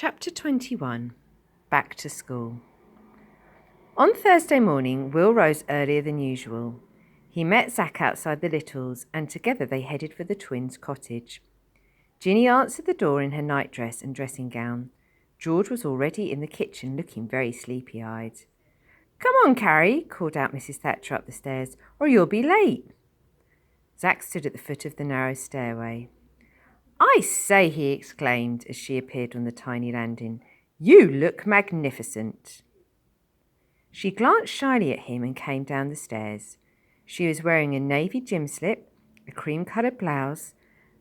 Chapter 21. Back to School. On Thursday morning, Will rose earlier than usual. He met Zack outside the Littles, and together they headed for the twins' cottage. Ginny answered the door in her nightdress and dressing gown. George was already in the kitchen, looking very sleepy-eyed. "Come on, Carrie," called out Mrs. Thatcher up the stairs, "or you'll be late." Zack stood at the foot of the narrow stairway. "I say," he exclaimed as she appeared on the tiny landing, "you look magnificent." She glanced shyly at him and came down the stairs. She was wearing a navy gym slip, a cream-coloured blouse,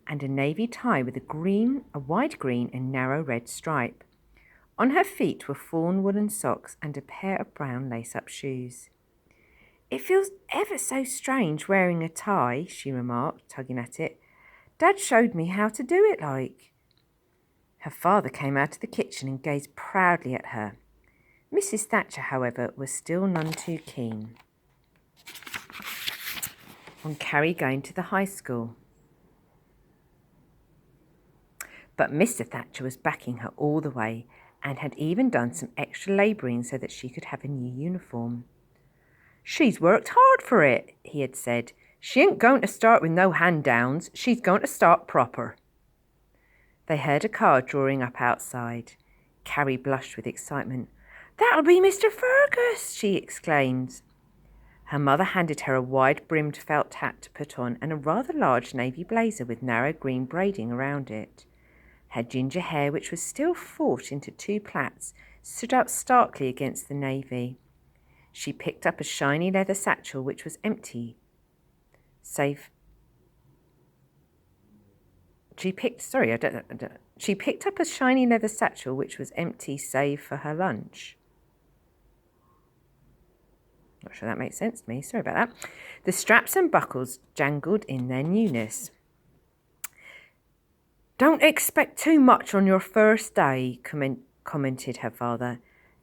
and a navy tie with a wide green and narrow red stripe. On her feet were fawn woolen socks and a pair of brown lace-up shoes. "It feels ever so strange wearing a tie," she remarked, tugging at it. "Dad showed me how to do it like." Her father came out of the kitchen and gazed proudly at her. Mrs. Thatcher, however, was still none too keen on Carrie going to the high school. But Mr. Thatcher was backing her all the way and had even done some extra labouring so that she could have a new uniform. "She's worked hard for it," he had said. "She ain't going to start with no hand-downs. She's going to start proper." They heard a car drawing up outside. Carrie blushed with excitement. "That'll be Mr. Fergus," she exclaimed. Her mother handed her a wide-brimmed felt hat to put on and a rather large navy blazer with narrow green braiding around it. Her ginger hair, which was still fought into two plaits, stood out starkly against the navy. She picked up a shiny leather satchel which was empty, She picked up a shiny leather satchel which was empty save for her lunch. Not sure that makes sense to me. Sorry about that. The straps and buckles jangled in their newness. "Don't expect too much on your first day," commented her father.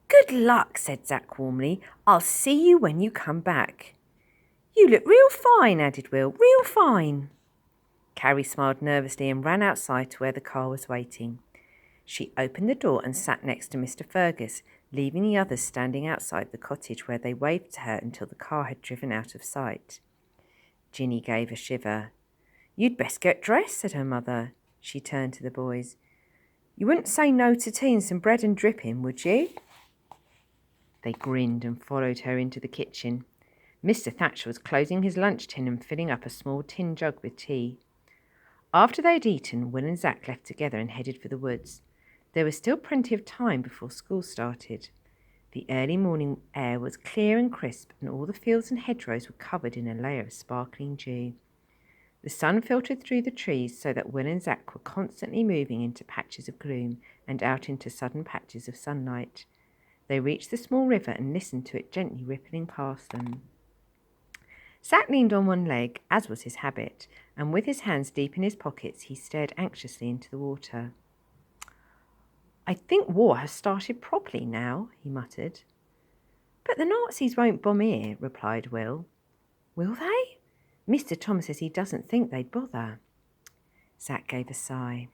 "Good luck," said Zack warmly. "I'll see you when you come back." "You look real fine," added Will. "Real fine." Carrie smiled nervously and ran outside to where the car was waiting. She opened the door and sat next to Mr. Fergus, leaving the others standing outside the cottage where they waved to her until the car had driven out of sight. Ginny gave a shiver. "You'd best get dressed," said her mother. She turned to the boys. "You wouldn't say no to tea and some bread and dripping, would you?" They grinned and followed her into the kitchen. Mr. Thatcher was closing his lunch tin and filling up a small tin jug with tea. After they had eaten, Will and Zack left together and headed for the woods. There was still plenty of time before school started. The early morning air was clear and crisp, and all the fields and hedgerows were covered in a layer of sparkling dew. The sun filtered through the trees so that Will and Zack were constantly moving into patches of gloom and out into sudden patches of sunlight. They reached the small river and listened to it gently rippling past them. Zack leaned on one leg, as was his habit, and with his hands deep in his pockets, he stared anxiously into the water. "I think war has started properly now," he muttered. "But the Nazis won't bomb here," replied Will. "Will they? Mr. Thomas says he doesn't think they'd bother." Zack gave a sigh.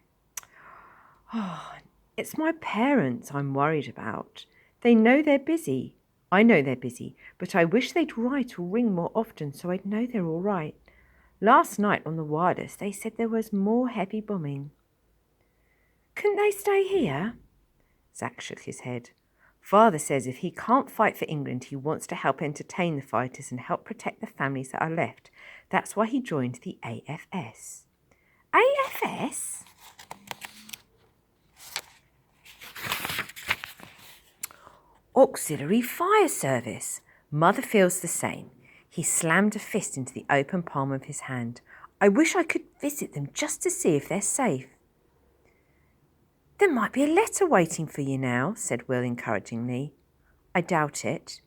"Oh, it's my parents I'm worried about. They know they're busy. I know they're busy, but I wish they'd write or ring more often so I'd know they're all right. Last night on the wireless they said there was more heavy bombing." "Couldn't they stay here?" Zack shook his head. "Father says if he can't fight for England, he wants to help entertain the fighters and help protect the families that are left. That's why he joined the AFS. AFS? Auxiliary Fire Service. Mother feels the same." He slammed a fist into the open palm of his hand. "I wish I could visit them just to see if they're safe." "There might be a letter waiting for you now," said Will encouragingly. "I doubt it."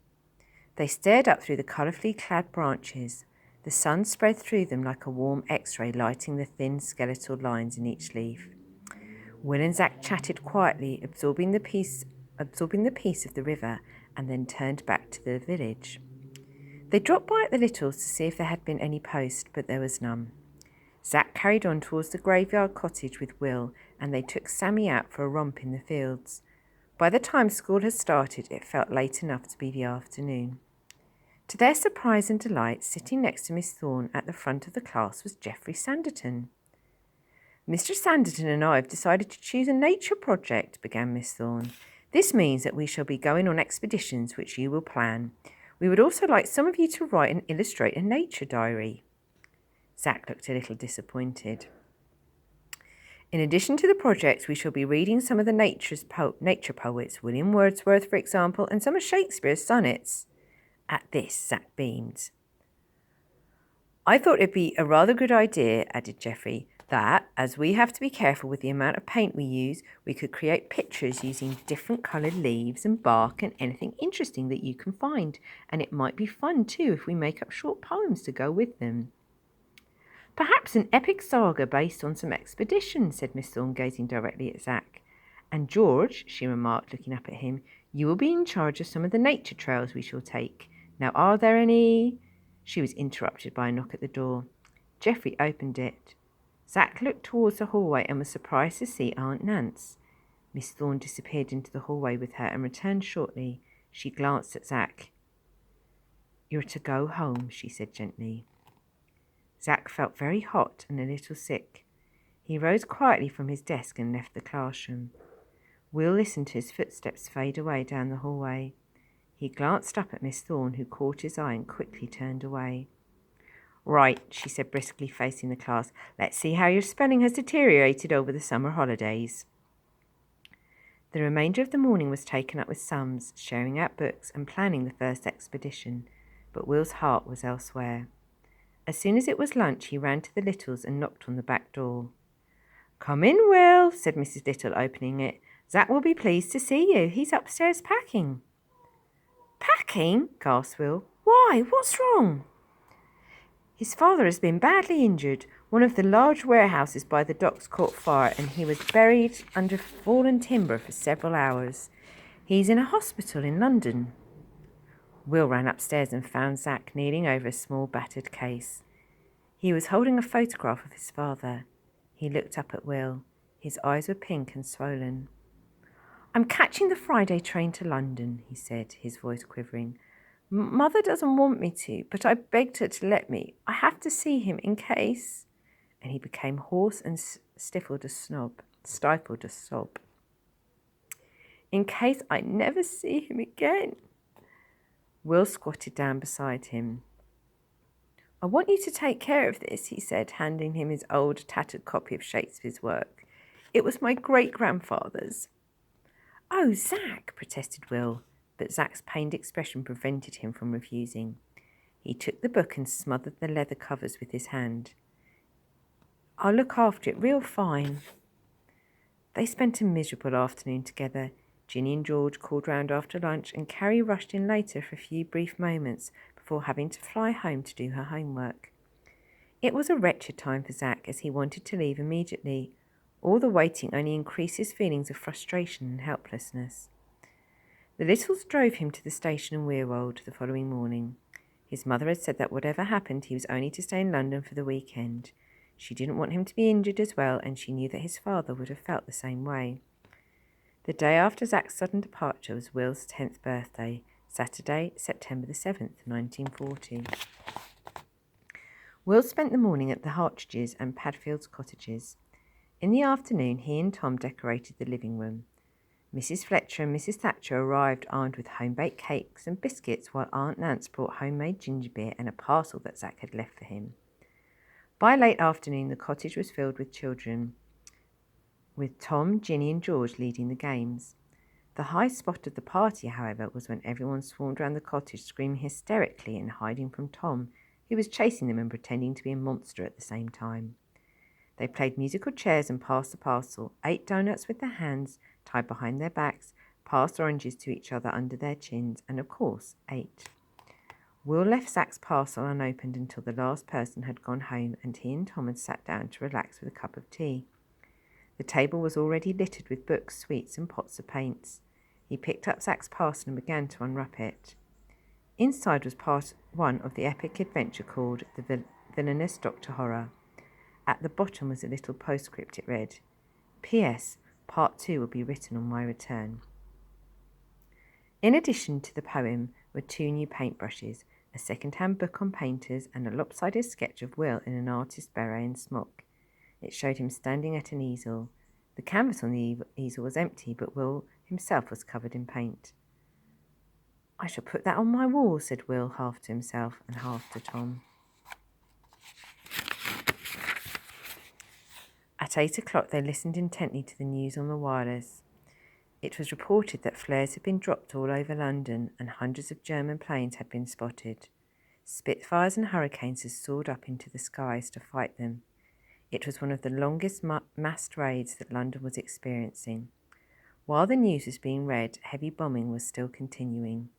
They stared up through the colourfully clad branches. The sun spread through them like a warm X-ray, lighting the thin skeletal lines in each leaf. Will and Zack chatted quietly, absorbing the peace of the river, and then turned back to the village. They dropped by at the Littles to see if there had been any post, but there was none. Zack carried on towards the graveyard cottage with Will, and they took Sammy out for a romp in the fields. By the time school had started, it felt late enough to be the afternoon. To their surprise and delight, sitting next to Miss Thorne at the front of the class was Geoffrey Sanditon. Mr. Sanditon and I have decided to choose a nature project, began Miss Thorne. This means that we shall be going on expeditions which you will plan. We would also like some of you to write and illustrate a nature diary. Zack looked a little disappointed. In addition to the project, we shall be reading some of the nature poets, William Wordsworth, for example, and some of Shakespeare's sonnets. At this, Zack beamed. I thought it'd be a rather good idea, added Geoffrey, that, as we have to be careful with the amount of paint we use, we could create pictures using different coloured leaves and bark and anything interesting that you can find, and it might be fun too if we make up short poems to go with them. Perhaps an epic saga based on some expedition, said Miss Thorne, gazing directly at Zack. And George, she remarked, looking up at him, you will be in charge of some of the nature trails we shall take. Now, are there any... She was interrupted by a knock at the door. Geoffrey opened it. Zack looked towards the hallway and was surprised to see Aunt Nance. Miss Thorne disappeared into the hallway with her and returned shortly. She glanced at Zack. You're to go home, she said gently. Zack felt very hot and a little sick. He rose quietly from his desk and left the classroom. Will listened to his footsteps fade away down the hallway. He glanced up at Miss Thorne, who caught his eye and quickly turned away. Right, she said briskly, facing the class. Let's see how your spelling has deteriorated over the summer holidays. The remainder of the morning was taken up with sums, sharing out books and planning the first expedition, but Will's heart was elsewhere. As soon as it was lunch, he ran to the Littles and knocked on the back door. Come in, Will, said Mrs. Little, opening it. Zack will be pleased to see you. He's upstairs packing. Packing? Gasped Will. Why? What's wrong? His father has been badly injured. One of the large warehouses by the docks caught fire and he was buried under fallen timber for several hours. He's in a hospital in London. Will ran upstairs and found Zack kneeling over a small battered case. He was holding a photograph of his father. He looked up at Will. His eyes were pink and swollen. I'm catching the Friday train to London, he said, his voice quivering. Mother doesn't want me to, but I begged her to let me. I have to see him in case... And he became hoarse and stifled a stifled a sob. In case I never see him again. Will squatted down beside him. I want you to take care of this, he said, handing him his old, tattered copy of Shakespeare's work. It was my great-grandfather's. Oh, Zack, protested Will, but Zack's pained expression prevented him from refusing. He took the book and smothered the leather covers with his hand. I'll look after it real fine. They spent a miserable afternoon together. Ginny and George called round after lunch, and Carrie rushed in later for a few brief moments before having to fly home to do her homework. It was a wretched time for Zack, as he wanted to leave immediately. All the waiting only increased his feelings of frustration and helplessness. The Littles drove him to the station in Weirwold the following morning. His mother had said that whatever happened, he was only to stay in London for the weekend. She didn't want him to be injured as well, and she knew that his father would have felt the same way. The day after Zack's sudden departure was Will's 10th birthday, Saturday, September the 7th, 1940. Will spent the morning at the Hartridges and Padfield's cottages. In the afternoon, he and Tom decorated the living room. Mrs. Fletcher and Mrs. Thatcher arrived armed with home-baked cakes and biscuits, while Aunt Nance brought homemade ginger beer and a parcel that Zack had left for him. By late afternoon, the cottage was filled with children, with Tom, Ginny and George leading the games. The high spot of the party, however, was when everyone swarmed round the cottage, screaming hysterically and hiding from Tom, who was chasing them and pretending to be a monster at the same time. They played musical chairs and passed the parcel, ate doughnuts with their hands tied behind their backs, passed oranges to each other under their chins, and of course ate. Will left Zack's parcel unopened until the last person had gone home, and he and Tom had sat down to relax with a cup of tea. The table was already littered with books, sweets, and pots of paints. He picked up Zack's parcel and began to unwrap it. Inside was part one of the epic adventure called The Villainous Dr. Horror. At the bottom was a little postscript. It read, P.S. Part 2 will be written on my return. In addition to the poem were 2 new paintbrushes, a second-hand book on painters, and a lopsided sketch of Will in an artist's beret and smock. It showed him standing at an easel. The canvas on the easel was empty, but Will himself was covered in paint. I shall put that on my wall, said Will, half to himself and half to Tom. At 8 o'clock they listened intently to the news on the wireless. It was reported that flares had been dropped all over London and hundreds of German planes had been spotted. Spitfires and Hurricanes had soared up into the skies to fight them. It was one of the longest massed raids that London was experiencing. While the news was being read, heavy bombing was still continuing.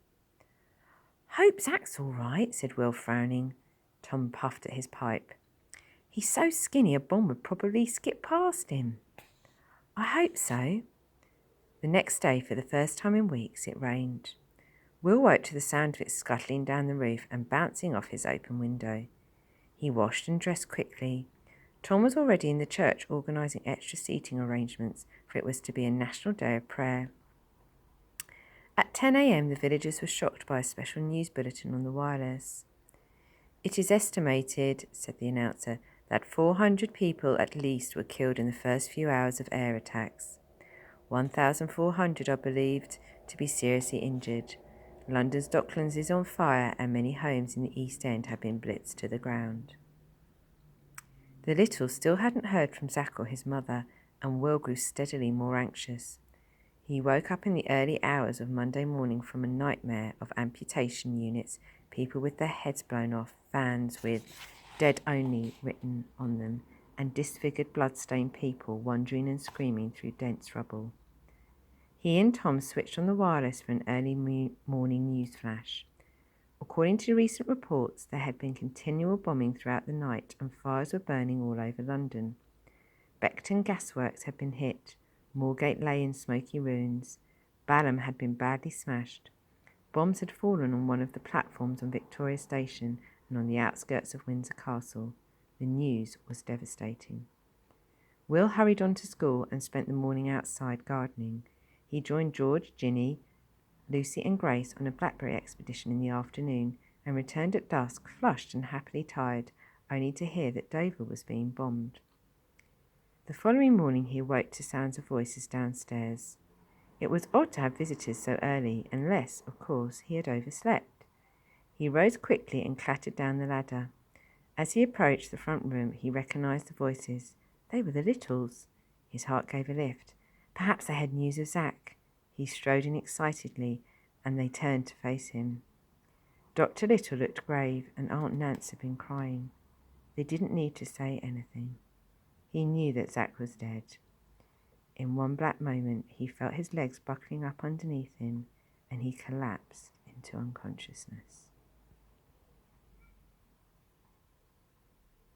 Hope Zach's all right, said Will, frowning. Tom puffed at his pipe. He's so skinny a bomb would probably skip past him. I hope so. The next day, for the first time in weeks, it rained. Will woke to the sound of it scuttling down the roof and bouncing off his open window. He washed and dressed quickly. Tom was already in the church organising extra seating arrangements, for it was to be a national day of prayer. At 10 a.m, the villagers were shocked by a special news bulletin on the wireless. It is estimated, said the announcer, that 400 people at least were killed in the first few hours of air attacks. 1,400 are believed to be seriously injured. London's Docklands is on fire and many homes in the East End have been blitzed to the ground. The Littles still hadn't heard from Zach or his mother, and Will grew steadily more anxious. He woke up in the early hours of Monday morning from a nightmare of amputation units, people with their heads blown off, vans with "dead only" written on them, and disfigured blood-stained people wandering and screaming through dense rubble. He and Tom switched on the wireless for an early morning news flash. According to recent reports, there had been continual bombing throughout the night and fires were burning all over London. Beckton gasworks had been hit, Moorgate lay in smoky ruins, Balham had been badly smashed. Bombs had fallen on one of the platforms on Victoria Station and on the outskirts of Windsor Castle. The news was devastating. Will hurried on to school and spent the morning outside gardening. He joined George, Ginny, Lucy and Grace on a blackberry expedition in the afternoon and returned at dusk, flushed and happily tired, only to hear that Dover was being bombed. The following morning he awoke to sounds of voices downstairs. It was odd to have visitors so early, unless, of course, he had overslept. He rose quickly and clattered down the ladder. As he approached the front room, he recognised the voices. They were the Littles. His heart gave a lift. Perhaps they had news of Zach. He strode in excitedly, and they turned to face him. Dr. Little looked grave, and Aunt Nance had been crying. They didn't need to say anything. He knew that Zach was dead. In one black moment, he felt his legs buckling up underneath him, and he collapsed into unconsciousness.